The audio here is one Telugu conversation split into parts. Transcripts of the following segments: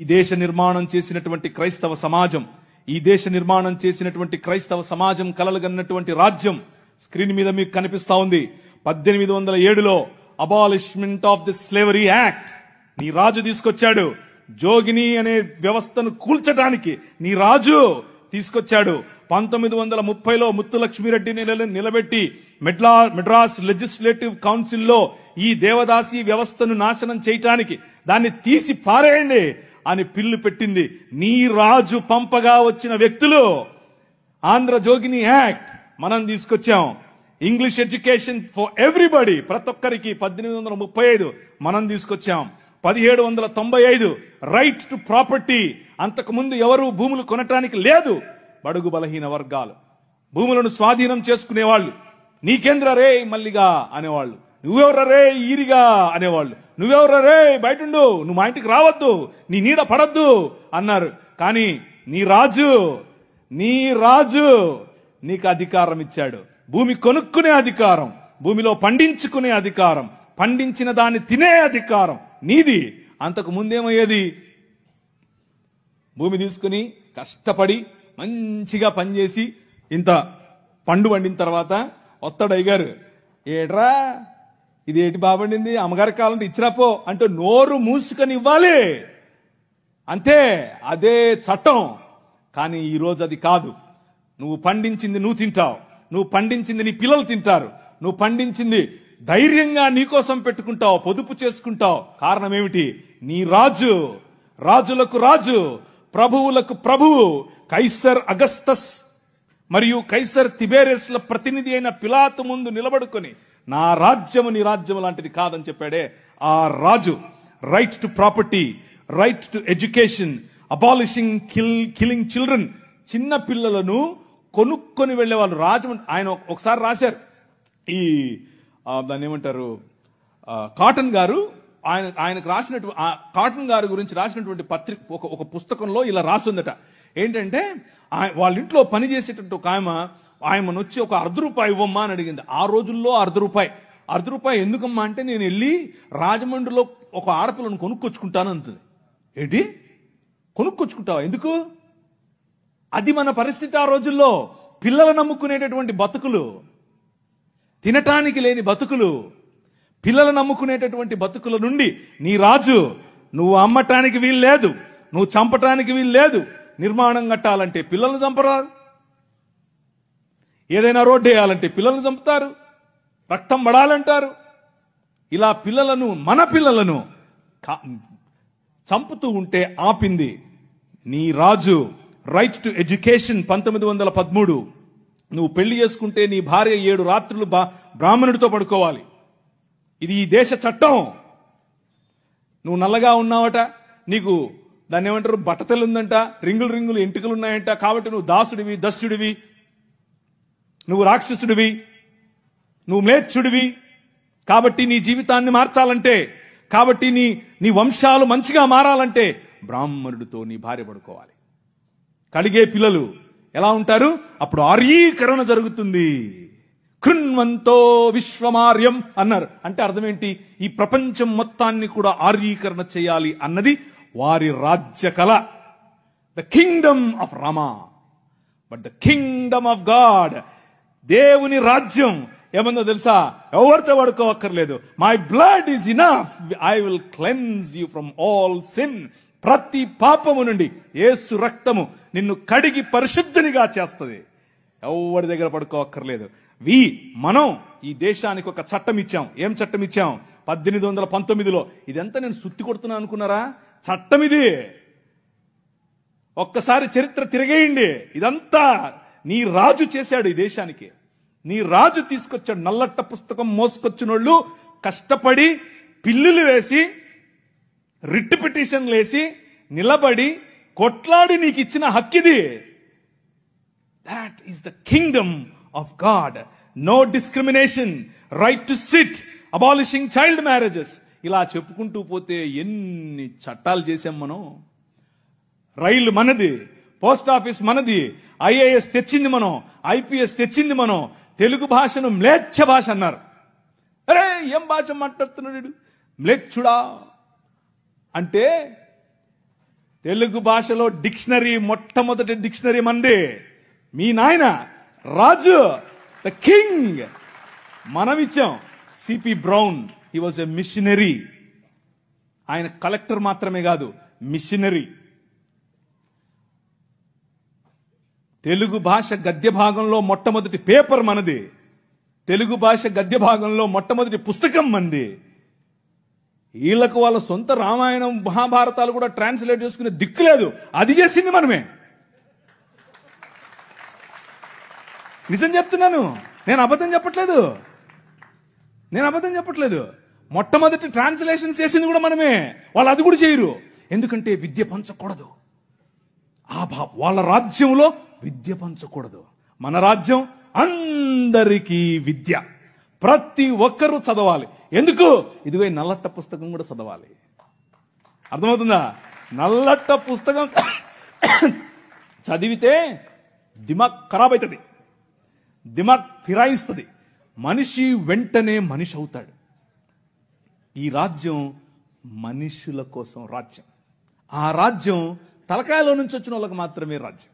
ఈ దేశ నిర్మాణం చేసినటువంటి క్రైస్తవ సమాజం, ఈ దేశ నిర్మాణం చేసినటువంటి క్రైస్తవ సమాజం కలలుగన్నటువంటి రాజ్యం స్క్రీన్ మీద మీకు కనిపిస్తా ఉంది. 1807లో abolishment of the slavery act నీ రాజు తీసుకొచ్చాడు. జోగిని అనే వ్యవస్థను కూల్చడానికి నీ రాజు తీసుకొచ్చాడు. 1930లో ముత్తులక్ష్మిరెడ్డిని నిలబెట్టి మెడ్రాస్ లెజిస్లేటివ్ కౌన్సిల్లో ఈ దేవదాసి వ్యవస్థను నాశనం చేయటానికి దాన్ని తీసి పారేయండి అని పిల్లు పెట్టింది. నీ రాజు పంపగా వచ్చిన వ్యక్తులు. ఆంధ్ర జోగిని యాక్ట్ మనం తీసుకొచ్చాం. ఇంగ్లీష్ ఎడ్యుకేషన్ ఫర్ ఎవ్రీబడి, ప్రతి ఒక్కరికి 1835 మనం తీసుకొచ్చాం. 1795 రైట్ టు ప్రాపర్టీ. అంతకుముందు ఎవరు భూములు కొనటానికి లేదు. బడుగు బలహీన వర్గాలు భూములను స్వాధీనం చేసుకునేవాళ్ళు. నీకేంద్ర రే మల్లిగా అనేవాళ్ళు, నువ్వెవర రే ఈరిగా అనేవాళ్ళు, నువ్వెవర రే బయటుండు, నువ్వు మా ఇంటికి రావద్దు, నీ నీడ పడద్దు అన్నారు. కానీ నీ రాజు నీకు అధికారం ఇచ్చాడు. భూమి కొనుక్కునే అధికారం, భూమిలో పండించుకునే అధికారం, పండించిన దాన్ని తినే అధికారం నీది. అంతకు ముందేమయ్యేది? భూమి తీసుకుని కష్టపడి మంచిగా పనిచేసి ఇంత పండు పండిన తర్వాత ఒత్తడయ్యారు, ఏట్రా ఇది ఏటి బాబండింది, అమ్మగారికి కావాలంటే ఇచ్చిరాపో అంటే నోరు మూసుకొని ఇవ్వాలి అంతే. అదే చట్టం. కానీ ఈరోజు అది కాదు. నువ్వు పండించింది నువ్వు తింటావు, నువ్వు పండించింది నీ పిల్లలు తింటారు, నువ్వు పండించింది ధైర్యంగా నీకోసం పెట్టుకుంటావు, పొదుపు చేసుకుంటావు. కారణం ఏమిటి? నీ రాజు, రాజులకు రాజు, ప్రభువులకు ప్రభువు, కైసర్ అగస్తస్ మరియు కైసర్ తిబేరియస్ల ప్రతినిధి అయిన పిలాతు ముందు నిలబడుకొని నా రాజ్యము నీ రాజ్యము లాంటిది కాదని చెప్పాడే ఆ రాజు. Right to property, right to education, abolishing killing children. చిన్న పిల్లలను కొనుక్కొని వెళ్లే వాళ్ళు రాజమండ్రి. ఆయన ఒకసారి రాశారు, ఈ దాన్ని ఏమంటారు, కాటన్ గారు ఆయనకు రాసినటువంటి కాటన్ గారి గురించి రాసినటువంటి పత్రిక ఒక పుస్తకంలో ఇలా రాసిందట. ఏంటంటే వాళ్ళ ఇంట్లో పనిచేసేటట్టు ఒక ఆయమను వచ్చి ఒక ₹1 ఇవ్వమ్మా అని అడిగింది. ఆ రోజుల్లో ₹1 ఎందుకమ్మా అంటే, నేను వెళ్ళి రాజమండ్రిలో ఒక ఆడపిల్లను కొనుక్కొచ్చుకుంటాను అంటుంది. ఏంటి కొనుక్కొచ్చుకుంటావా? ఎందుకు? అది మన పరిస్థితి ఆ రోజుల్లో. పిల్లలు నమ్ముకునేటటువంటి బతుకులు, తినటానికి లేని బతుకులు, పిల్లలు నమ్ముకునేటటువంటి బతుకుల నుండి నీ రాజు, నువ్వు అమ్మటానికి వీలు లేదు, నువ్వు చంపటానికి వీలు లేదు. నిర్మాణం కట్టాలంటే పిల్లల్ని చంపరారు, ఏదైనా రోడ్డు వేయాలంటే పిల్లల్ని చంపుతారు, రక్తం పడాలంటారు. ఇలా పిల్లలను, మన పిల్లలను చంపుతూ ఉంటే ఆపింది నీ రాజు. Right to education 1913. నువ్వు పెళ్లి చేసుకుంటే నీ భార్య 7 రాత్రులు బ్రాహ్మణుడితో పడుకోవాలి. ఇది ఈ దేశ చట్టం. నువ్వు నల్లగా ఉన్నావట, నీకు దాన్ని ఏమంటారు, బట్టతలుందంట, రింగులు ఎంటుకలు ఉన్నాయంట, కాబట్టి నువ్వు దాసుడివి, దస్యుడివి, నువ్వు రాక్షసుడివి, నువ్వు మ్లేచ్ఛుడివి. కాబట్టి నీ జీవితాన్ని మార్చాలంటే, కాబట్టి నీ వంశాలు మంచిగా మారాలంటే బ్రాహ్మణుడితో నీ భార్య పడుకోవాలి. కలిగే పిల్లలు ఎలా ఉంటారు? అప్పుడు ఆర్యీకరణ జరుగుతుంది. కృణ్వంతో విశ్వమార్యం అన్నారు. అంటే అర్థం ఏంటి? ఈ ప్రపంచం మొత్తాన్ని కూడా ఆర్యీకరణ చేయాలి అన్నది వారి రాజ్య కళ. The kingdom of Rama, but the kingdom of God, దేవుని రాజ్యం ఏమందో తెలుసా? ఎవరితో పడుకోవక్కర్లేదు. My blood is enough, I will cleanse you from all sin. ప్రతి పాపము నుండి యేసు రక్తము నిన్ను కడిగి పరిశుద్ధనిగా చేస్తుంది. ఎవరి దగ్గర పడుకోవక్కర్లేదు. మనం ఈ దేశానికి ఒక చట్టం ఇచ్చాం. ఏం చట్టం ఇచ్చాం? 1819లో. ఇదంతా నేను సుత్తి కొడుతున్నా అనుకున్నారా? చట్టం ఇది. ఒక్కసారి చరిత్ర తిరిగేయండి. ఇదంతా నీ రాజు చేశాడు ఈ దేశానికి. నీ రాజు తీసుకొచ్చాడు. నల్లట్ట పుస్తకం మోసుకొచ్చినోళ్ళు కష్టపడి పిల్లులు వేసి, రిట్ పిటిషన్లు వేసి, నిలబడి కొట్లాడి నీకు ఇచ్చిన హక్కిది. That is the kingdom of God. No discrimination, right to sit, abolishing child marriages. ఇలా చెప్పుకుంటూ పోతే ఎన్ని చట్టాలు చేశాం మనం. రైలు మనది, పోస్ట్ ఆఫీస్ మనది, ఐఏఎస్ తెచ్చింది మనం, ఐపీఎస్ తెచ్చింది మనం. తెలుగు భాషను మ్లేచ్ఛ భాష అన్నారు. అరే ఏం భాష మాట్లాడుతున్నాడు మ్లేచ్ఛుడా అంటే తెలుగు భాషలో డిక్షనరీ, మొట్టమొదటి డిక్షనరీ మంది. మీ నాయన రాజు, ద కింగ్, మనమిచ్చాం. CP Brown, he was a missionary. ఆయన కలెక్టర్ మాత్రమే కాదు, మిషనరీ. తెలుగు భాష గద్య భాగంలో మొట్టమొదటి పేపర్ మనది. తెలుగు భాష గద్య భాగంలో మొట్టమొదటి పుస్తకం మంది. వీళ్ళకు వాళ్ళ సొంత రామాయణం, మహాభారతాలు కూడా ట్రాన్స్లేట్ చేసుకునే దిక్కు లేదు. అది చేసింది మనమే. నిజం చెప్తున్నాను, నేను అబద్ధం చెప్పట్లేదు. మొట్టమొదటి ట్రాన్స్లేషన్ చేసింది కూడా మనమే. వాళ్ళు అది కూడా చేయరు. ఎందుకంటే విద్య పంచకూడదు. వాళ్ళ రాజ్యంలో విద్య పంచకూడదు. మన రాజ్యం అందరికీ విద్య, ప్రతి ఒక్కరూ చదవాలి. ఎందుకు? ఇదిగో నల్లట్ట పుస్తకం కూడా చదవాలి. అర్థమవుతుందా? నల్లట్ట పుస్తకం చదివితే దిమాగ్ ఖరాబ్ అవుతుంది, దిమాగ్ ఫిరాయిస్తుంది, మనిషి వెంటనే మనిషి అవుతాడు. ఈ రాజ్యం మనుషుల కోసం రాజ్యం. ఆ రాజ్యం తలకాయలో నుంచి వచ్చిన వాళ్ళకి మాత్రమే రాజ్యం,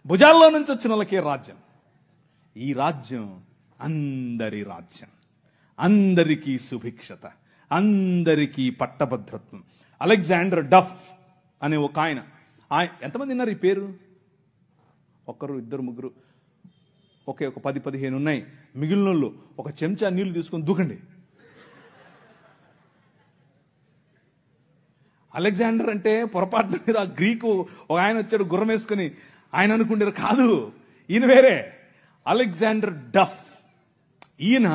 భుజాల్లో నుంచి వచ్చిన వాళ్ళకే రాజ్యం. ఈ రాజ్యం అందరి రాజ్యం, అందరికీ సుభిక్షత, అందరికీ పట్టభద్రత్వం. అలెగ్జాండర్ డఫ్ అనే ఒక ఆయన, ఎంతమంది ఉన్నారు ఈ పేరు? ఒకరు, ఇద్దరు, ముగ్గురు, ఒక 10-15 ఉన్నాయి. మిగిలిన వాళ్ళు ఒక చెంచా నీళ్లు తీసుకొని దూకండి. అలెగ్జాండర్ అంటే పొరపాటున మీద గ్రీకు ఒక ఆయన వచ్చాడు గుర్రం వేసుకుని, ఆయన అనుకుంటారు కాదు, ఈయన వేరే. అలెగ్జాండర్ డఫ్. ఈయన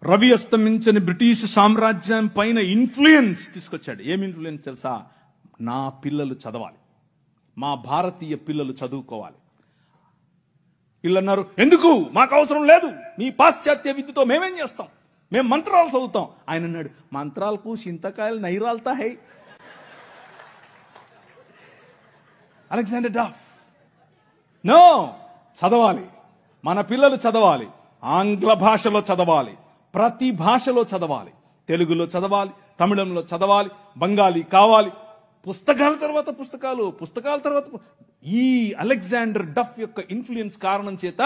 రవి అస్తమించని బ్రిటిష్ సామ్రాజ్యం పైన ఇన్ఫ్లుయెన్స్ తీసుకొచ్చాడు. ఏం ఇన్ఫ్లుయెన్స్ తెలుసా? నా పిల్లలు చదవాలి, మా భారతీయ పిల్లలు చదువుకోవాలి. వీళ్ళు అన్నారు, ఎందుకు, మాకు అవసరం లేదు, మీ పాశ్చాత్య విద్యతో మేమేం చేస్తాం, మేము మంత్రాలు చదువుతాం. ఆయన అన్నాడు, మంత్రాలకు చింతకాయలు నైరాల్తా హై. అలెగ్జాండర్ డఫ్, నో, చదవాలి, మన పిల్లలు చదవాలి, ఆంగ్ల భాషలో చదవాలి, ప్రతి భాషలో చదవాలి, తెలుగులో చదవాలి, తమిళంలో చదవాలి, బెంగాలీ కావాలి, పుస్తకాల తర్వాత పుస్తకాలు, పుస్తకాల తర్వాత. ఈ అలెగ్జాండర్ డఫ్ యొక్క ఇన్ఫ్లుయెన్స్ కారణం చేత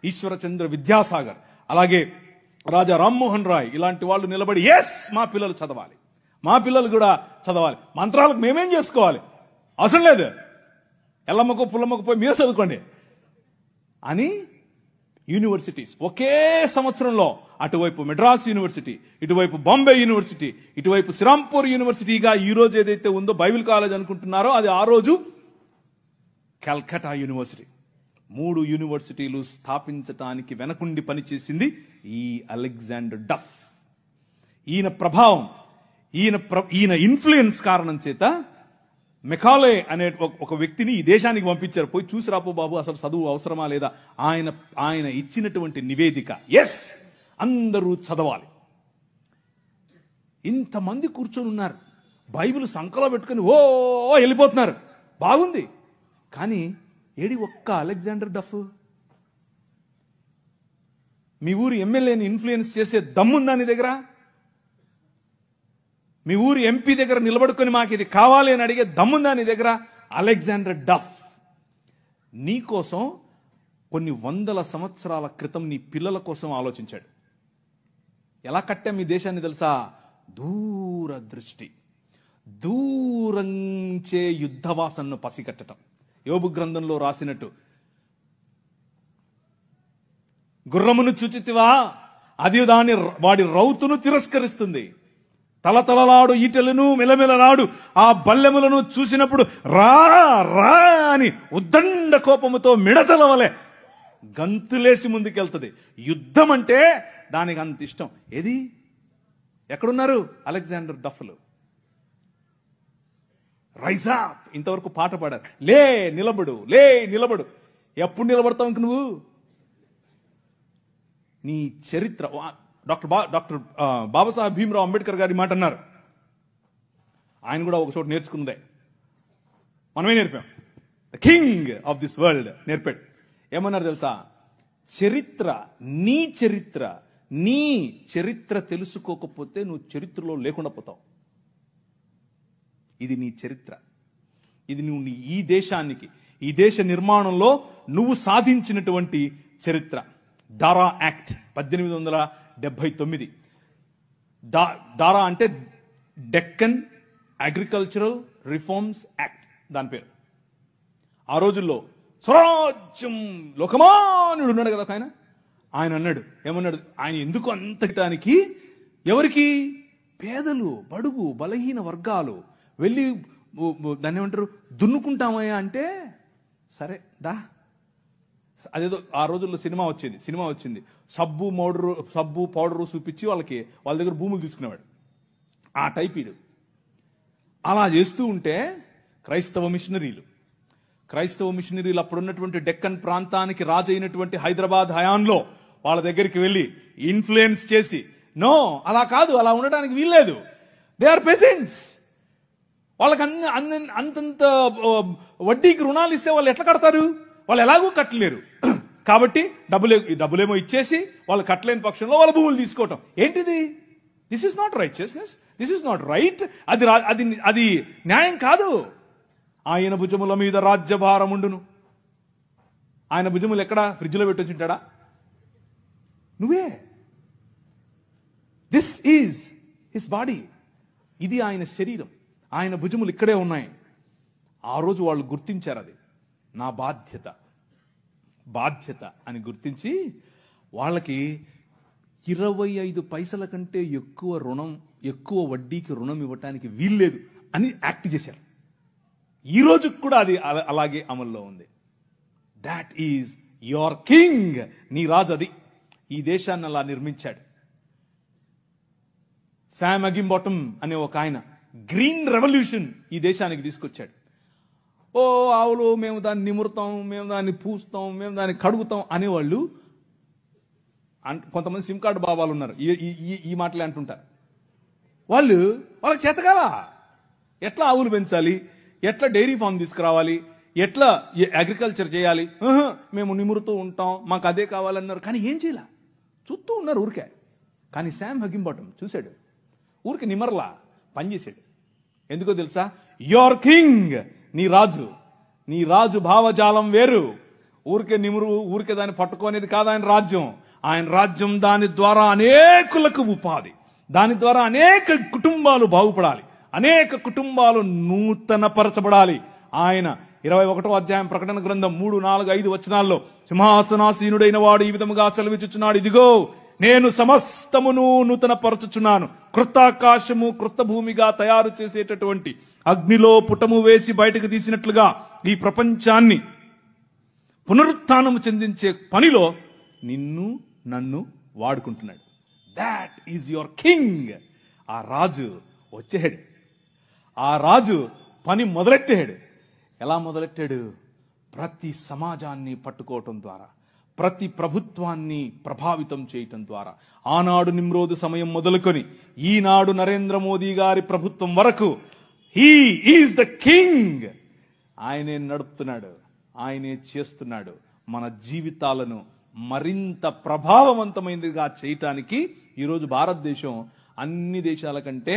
ఈశ్వరచంద్ర విద్యాసాగర్, అలాగే రాజా రామ్మోహన్ రాయ్ ఇలాంటి వాళ్ళు నిలబడి, ఎస్, మా పిల్లలు చదవాలి, మా పిల్లలు కూడా చదవాలి, మంత్రాలకు మేమేం చేసుకోవాలి, అవసరం లేదు, ఎల్లమ్మకు పుల్లమ్మకు పోయి మీరు చదువుకోండి అని యూనివర్సిటీస్ ఒకే సంవత్సరంలో, అటువైపు మెడ్రాస్ యూనివర్సిటీ, ఇటువైపు బాంబే యూనివర్సిటీ, ఇటువైపు శ్రీరాంపూర్ యూనివర్సిటీగా ఈ రోజు ఏదైతే ఉందో బైబిల్ కాలేజ్ అనుకుంటున్నారో అది ఆ రోజు కల్కటా యూనివర్సిటీ. 3 యూనివర్సిటీలు స్థాపించటానికి వెనకుండి పనిచేసింది ఈ అలెగ్జాండర్ డఫ్. ఈయన ప్రభావం, ఈయన ఇన్ఫ్లుయెన్స్ కారణం చేత మెకాలే అనే ఒక వ్యక్తిని ఈ దేశానికి పంపించారు. పోయి చూసి రాపో బాబు, అసలు చదువు అవసరమా లేదా. ఆయన ఇచ్చినటువంటి నివేదిక, ఎస్, అందరూ చదవాలి. ఇంతమంది కూర్చొని ఉన్నారు, బైబిల్ సంకలో పెట్టుకుని ఓ వెళ్ళిపోతున్నారు, బాగుంది. కానీ ఏడి ఒక్క అలెగ్జాండర్ డఫ్? మీ ఊరి ఎమ్మెల్యేని ఇన్ఫ్లుయెన్స్ చేసే దమ్ముందా నీ దగ్గర? మీ ఊరి ఎంపీ దగ్గర నిలబడుకొని మాకు ఇది కావాలి అని అడిగే దమ్ముందా నీ దగ్గర? అలెగ్జాండర్ డఫ్ నీకోసం కొన్ని 100 సంవత్సరాల క్రితం నీ పిల్లల కోసం ఆలోచించాడు. ఎలా కట్టాం ఈ దేశాన్ని తెలుసా? దూరదృష్టి, దూరంచే యుద్ధవాసనను పసిగట్టడం. యోబు గ్రంథంలో రాసినట్టు, గుర్రమును చూచితివా, అది వాడి రౌతును తిరస్కరిస్తుంది, తలతలలాడు ఈటెలను మెలమెలలాడు ఆ బల్లెములను చూసినప్పుడు రా రా అని ఉద్దండ కోపముతో మిడతల వలె గంతులేసి ముందుకెళ్తుంది. యుద్ధం అంటే దానికి అంత ఇష్టం. ఏది, ఎక్కడున్నారు అలెగ్జాండర్ డఫ్లు? రైజ్ అప్, ఇంతవరకు పాట పాడారు. లే నిలబడు, లే నిలబడు. ఎప్పుడు నిలబడతావు ఇంక నువ్వు? నీ చరిత్ర. డాక్టర్ బాబాసాహెబ్ భీమ్రావ్ అంబేద్కర్ గారి మాట అన్నారు. ఆయన కూడా ఒక చోట నేర్చుకున్నదే, మనమే నేర్పాం. The king of this world నేర్పాడు. ఏమన్నారు తెలుసా? చరిత్ర, నీ చరిత్ర తెలుసుకోకపోతే నువ్వు చరిత్రలో లేకుండా పోతావు. ఇది నీ చరిత్ర. ఇది నువ్వు ఈ దేశానికి, ఈ దేశ నిర్మాణంలో నువ్వు సాధించినటువంటి చరిత్ర. దారా యాక్ట్ 1879. దారా అంటే డెక్కన్ అగ్రికల్చరల్ రిఫార్మ్స్ యాక్ట్, దాని పేరు. ఆ రోజుల్లో స్వరాజ్యం లోకమానుడు ఉన్నాడు కదా ఆయన అన్నాడు, ఏమన్నాడు, ఆయన ఎందుకు అంతటానికి, ఎవరికి? పేదలు, బడుగు, బలహీన వర్గాలు వెళ్ళి దాన్ని ఏమంటారు, దున్నుకుంటామయ్యా అంటే, సరే దా. అదేదో ఆ రోజుల్లో సినిమా వచ్చింది, సబ్బు పౌడరు చూపించి వాళ్ళ దగ్గర భూములు తీసుకునేవాడు. ఆ టైప్ ఇడు. అలా చేస్తూ ఉంటే క్రైస్తవ మిషనరీలు అప్పుడున్నటువంటి డెక్కన్ ప్రాంతానికి రాజు అయినటువంటి హైదరాబాద్ హయాంలో వాళ్ళ దగ్గరికి వెళ్ళి ఇన్ఫ్లుయెన్స్ చేసి, నో అలా కాదు, అలా ఉండడానికి వీల్లేదు, దే ఆర్ పెసెంట్స్, వాళ్ళకి అంతంత వడ్డీకి రుణాలు ఇస్తే వాళ్ళు ఎట్లా కడతారు, వాళ్ళు ఎలాగూ కట్టలేరు. కాబట్టి డబ్బులేమో ఇచ్చేసి వాళ్ళు కట్టలేని పక్షంలో వాళ్ళ భూములు తీసుకోవటం ఏంటిది? This is not righteousness, this is not right. అది న్యాయం కాదు. ఆయన భుజముల మీద రాజ్యభారముండును. ఆయన భుజములు ఎక్కడ? ఫ్రిడ్జ్లో పెట్టొచ్చుంటాడా? నువ్వే. దిస్ ఈజ్ హిస్ బాడీ, ఇది ఆయన శరీరం, ఆయన భుజములు ఇక్కడే ఉన్నాయి. ఆ రోజు వాళ్ళు గుర్తించారు, అది నా బాధ్యత అని గుర్తించి వాళ్ళకి 25 పైసల కంటే ఎక్కువ వడ్డీకి రుణం ఇవ్వటానికి వీల్లేదు అని యాక్ట్ చేశారు. ఈ రోజు కూడా అది అలాగే అమల్లో ఉంది. దాట్ ఈజ్ యువర్ కింగ్, నీ రాజు అది. ఈ దేశాన్ని అలా నిర్మించాడు. శామ్ అగింబాటమ్ అనే ఒక ఆయన గ్రీన్ రెవల్యూషన్ ఈ దేశానికి తీసుకొచ్చాడు. ఓ ఆవులు, మేము దాన్ని నిమురుతాం, మేము దాన్ని పూస్తాం, మేము దాన్ని కడుగుతాం అనేవాళ్ళు. కొంతమంది సిమ్ కార్డు బాబాలు ఉన్నారు, ఈ మాటలే అంటుంటారు. వాళ్ళకి చేతకాల ఎట్లా ఆవులు పెంచాలి, ఎట్లా డైరీ ఫామ్ తీసుకురావాలి, ఎట్లా అగ్రికల్చర్ చేయాలి, మేము నిమురుతూ ఉంటాం, మాకు అదే కావాలన్నారు. కానీ ఏం చేయాల, చూస్తూ ఉన్నారు ఊరికే. కానీ శామ్ అగింబాటమ్ చూశాడు, ఊరికి నిమర్లా పనిచేశాడు. ఎందుకో తెలుసా? యువర్ కింగ్, నీ రాజు భావజాలం వేరు. ఊరికే ఊరికే దాన్ని పట్టుకోనేది కాదు ఆయన రాజ్యం. దాని ద్వారా అనేకులకు ఉపాధి, దాని ద్వారా అనేక కుటుంబాలు బాగుపడాలి, అనేక కుటుంబాలు నూతన పరచబడాలి. ఆయన 21వ అధ్యాయం ప్రకటన గ్రంథం 3, 4, 5 వచనాల్లో సింహాసనాసీనుడైన వాడు ఈ విధముగా సెలవిచ్చుచున్నాడు, ఇదిగో నేను సమస్తమును నూతన పరచుచున్నాను, క్రొత్త ఆకాశము క్రొత్త భూమిగా తయారు చేసేటటువంటి అగ్నిలో పుటము వేసి బయటకు తీసినట్లుగా ఈ ప్రపంచాన్ని పునరుత్థానము చెందించే పనిలో నన్ను వాడుకుంటున్నాడు. That is your king. ఆ రాజు వచ్చాడు, ఆ రాజు పని మొదలెట్టాడు. ఎలా మొదలెట్టాడు? ప్రతి సమాజాన్ని పట్టుకోవటం ద్వారా, ప్రతి ప్రభుత్వాన్ని ప్రభావితం చేయటం ద్వారా. ఆనాడు నిమ్రోదు సమయం మొదలుకొని ఈనాడు నరేంద్ర మోదీ గారి ప్రభుత్వం వరకు హీ ఈజ్ ద కింగ్. ఆయనే నడుపుతున్నాడు, ఆయనే చేస్తున్నాడు. మన జీవితాలను మరింత ప్రభావవంతమైనదిగా చేయటానికి ఈరోజు భారతదేశం అన్ని దేశాల కంటే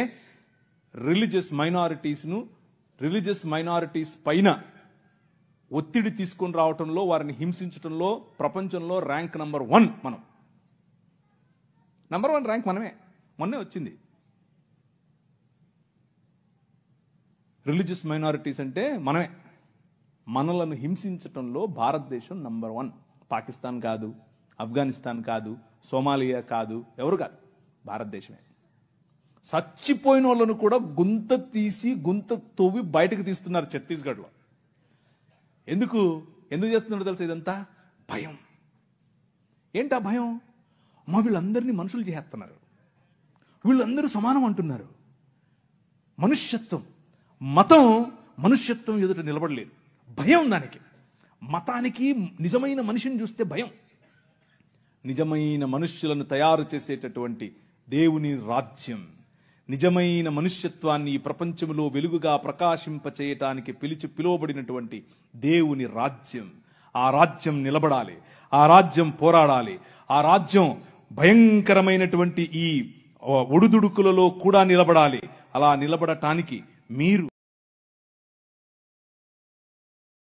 రిలీజియస్ మైనారిటీస్ పైన ఒత్తిడి తీసుకొని రావటంలో, వారిని హింసించటంలో ప్రపంచంలో ర్యాంక్ నంబర్ 1 మనం. నంబర్ 1 ర్యాంక్ మనమే, మొన్నే వచ్చింది. రిలీజియస్ మైనారిటీస్ అంటే మనమే. మనలను హింసించటంలో భారతదేశం నంబర్ 1. పాకిస్తాన్ కాదు, ఆఫ్ఘనిస్తాన్ కాదు, సోమాలియా కాదు, ఎవరు కాదు, భారతదేశమే. చచ్చిపోయిన వాళ్ళను కూడా గుంత తవ్వి బయటకు తీస్తున్నారు ఛత్తీస్గఢ్లో. ఎందుకు చేస్తున్నారో తెలుసా? ఇదంతా భయం. ఏంటా భయం? వీళ్ళందరినీ మనుషులు చేస్తున్నారు, వీళ్ళందరూ సమానం అంటున్నారు. మనుష్యత్వం, మతం మనుష్యత్వం ఎదుట నిలబడలేదు, భయం దానికి. మతానికి నిజమైన మనిషిని చూస్తే భయం. నిజమైన మనుష్యులను తయారు చేసేటటువంటి దేవుని రాజ్యం, నిజమైన మనుష్యత్వాన్ని ఈ ప్రపంచంలో వెలుగుగా ప్రకాశింపచేయటానికి పిలువబడినటువంటి దేవుని రాజ్యం. ఆ రాజ్యం నిలబడాలి, ఆ రాజ్యం పోరాడాలి, ఆ రాజ్యం భయంకరమైనటువంటి ఈ ఒడుదుడుకులలో కూడా నిలబడాలి. అలా నిలబడటానికి మీరు